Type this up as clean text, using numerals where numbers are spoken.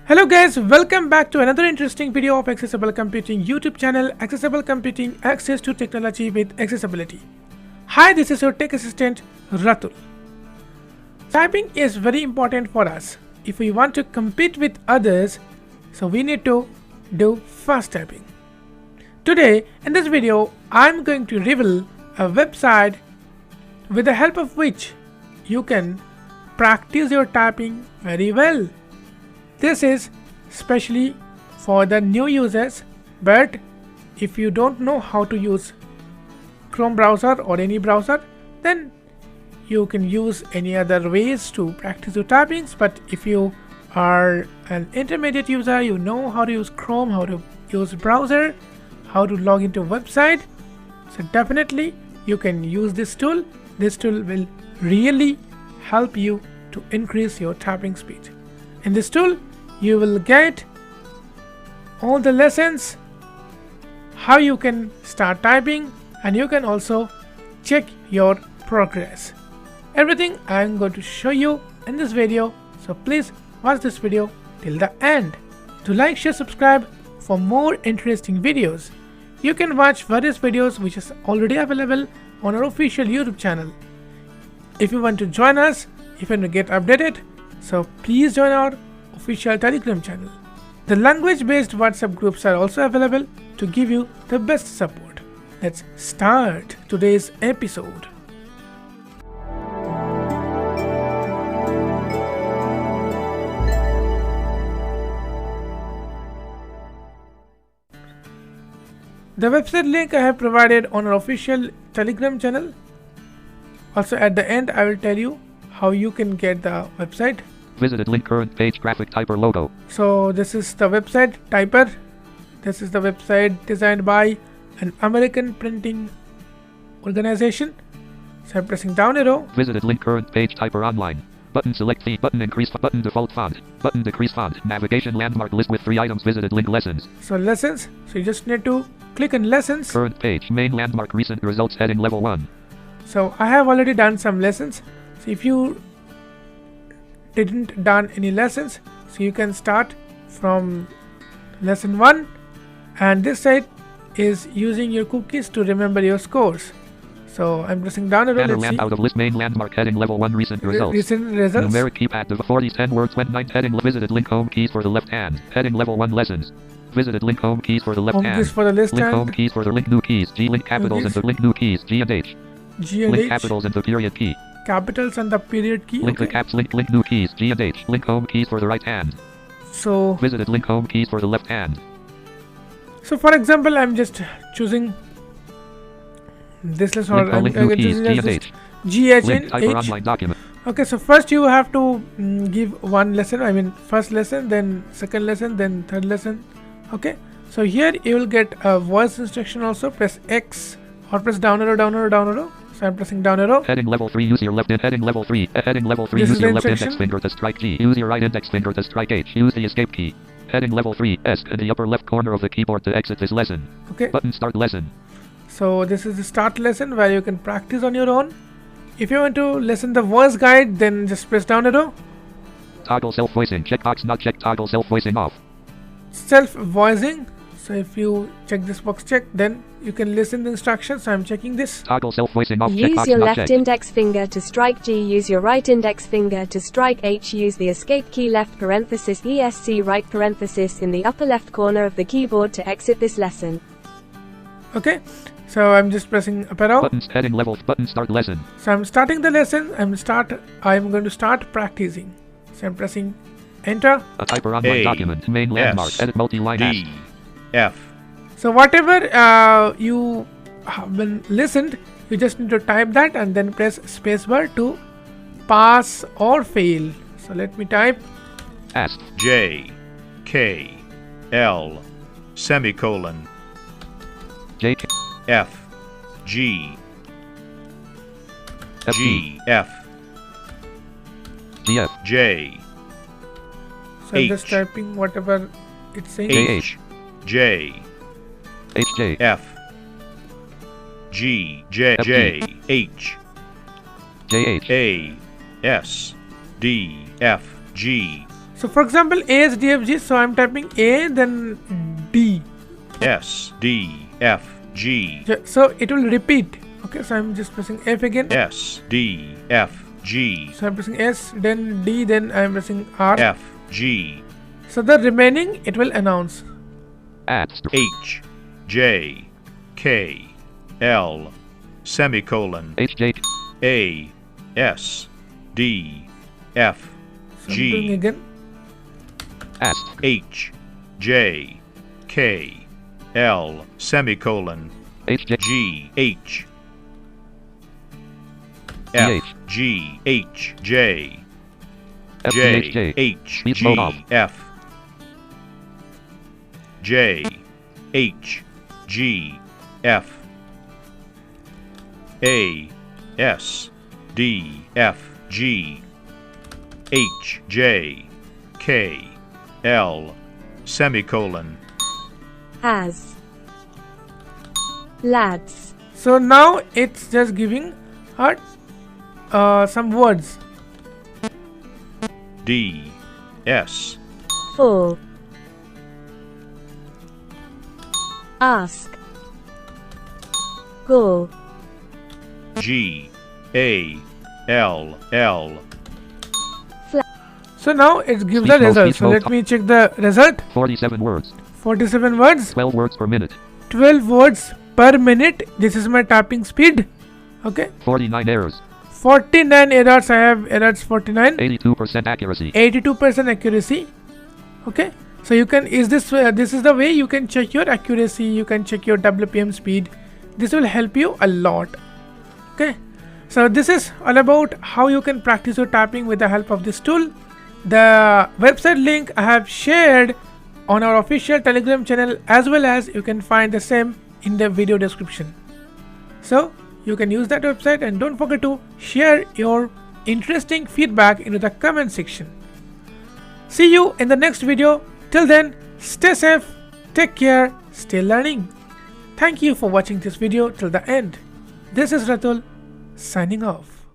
Hello guys, welcome back to another interesting video of Accessible Computing YouTube channel, Accessible Computing, access to technology with accessibility. Hi, this is your tech assistant Ratul. Typing is very important for us. If we want to compete with others, so we need to do fast typing. Today in this video, I'm going to reveal a website with the help of which you can practice your typing very well. This is especially for the new users, but if you don't know how to use Chrome browser or any browser, then you can use any other ways to practice your typings. But if you are an intermediate user, you know how to use Chrome, how to use browser, how to log into a website, so definitely you can use this tool. This tool will really help you to increase your typing speed. In this tool, you will get all the lessons, how you can start typing, and you can also check your progress. Everything I am going to show you in this video, so please watch this video till the end. To like, share, subscribe for more interesting videos. You can watch various videos which is already available on our official YouTube channel. If you want to join us, if you want to get updated, so please join our official Telegram channel. The language-based WhatsApp groups are also available to give you the best support. Let's start today's episode. The website link I have provided on our official Telegram channel. Also at the end I will tell you how you can get the website. Visited link current page graphic typer logo. So this is the website typer. This is the website designed by an American printing organization. So I'm pressing down arrow. Visited link current page typer online. Button select fee, button increase, button default font, button decrease font, navigation landmark list with 3 items, visited link lessons. So lessons, so you just need to click on lessons. Current page, main landmark, recent results, heading level 1. So I have already done some lessons. So if you didn't done any lessons, so you can start from lesson 1, and this site is using your cookies to remember your scores. So I'm pressing down arrow. Banner land out of list, main landmark, heading level 1, recent results. Recent results. Numeric keypad of 40 10 words, 29 heading, visited link home keys for the left hand, heading level 1 lessons. Visited link home keys for the left Home hand. keys for the left link hand. home keys for the link new keys, G link capitals and the link new keys, G and H. G and link H. capitals and the period key. Capitals and the period key. Link the caps, link new keys, G and H. Link home keys for the right hand. So visited link home keys for the left hand. So for example, I'm just choosing this lesson, or I'm choosing G, H, and H. Online document. Okay, so first you have to give one lesson. I mean, first lesson, then second lesson, then third lesson. Okay, so here you will get a voice instruction also. Press X or press down arrow, down arrow, down arrow. So I'm pressing down arrow. Heading level 3, use your left in heading level 3. Heading level 3, use your left index finger to strike G. Use your right index finger to strike H. Use the escape key. Heading level 3, S in the upper left corner of the keyboard to exit this lesson. Okay. Button start lesson. So this is the start lesson where you can practice on your own. If you want to listen the voice guide, then just press down arrow. Toggle self-voicing. Checkbox not checked. Toggle self-voicing off. Self-voicing. So if you check this box check, then you can listen the instructions. So I'm checking this. Toggle self-voicing off. Use your left index finger to strike G. Use your right index finger to strike H. Use the escape key left parenthesis ESC right parenthesis in the upper left corner of the keyboard to exit this lesson. Okay. So I'm just pressing up arrow. Buttons heading level. Button start lesson. So I'm starting the lesson. I'm going to start practicing. So I'm pressing enter. A typer online document. Main landmark. Edit multi-line D, F. So whatever you have been listened, you just need to type that and then press spacebar to pass or fail. So let me type S J, K, L, semicolon, J K F, G, F G, F, G F J, So I'm just H. typing whatever it's saying. H J, H J F, G, J, J, H, J H A, S, D, F, G, So for example, A is DFG, so I'm typing A, then D. S, D, F, G. So it will repeat. Okay, so I'm just pressing F again. S, D, F, G. So I'm pressing S, then D, then I'm pressing R. F, G. So the remaining it will announce. H, J, K, L, semicolon. HJ. A, S, D, F, So I'm doing G. again. H, J, K, L, semicolon. HJ. G, H, F, G, H, J, J, H, G, F, J, H, G, F, A, S, D, F, G, H, J, K, L, semicolon. As. Lads. So now it's just giving her some words. D, S, For. Ask. Go. G, A, L, L. So now it gives Speech the mode, result. speech So mode. let me check the result. 47 words. 47 words, 12 words per minute. 12 words per minute. This is my typing speed. Okay, 49 errors. 49 errors. I have errors 49. 82% accuracy. 82% accuracy. Okay, so you can this is the way you can check your accuracy, you can check your WPM speed. This will help you a lot. Okay, so this is all about how you can practice your typing with the help of this tool. The website link I have shared on our official Telegram channel, as well as you can find the same in the video description. So you can use that website, and don't forget to share your interesting feedback into the comment section. See you in the next video. Till then, stay safe, take care, stay learning. Thank you for watching this video till the end. This is Ratul signing off.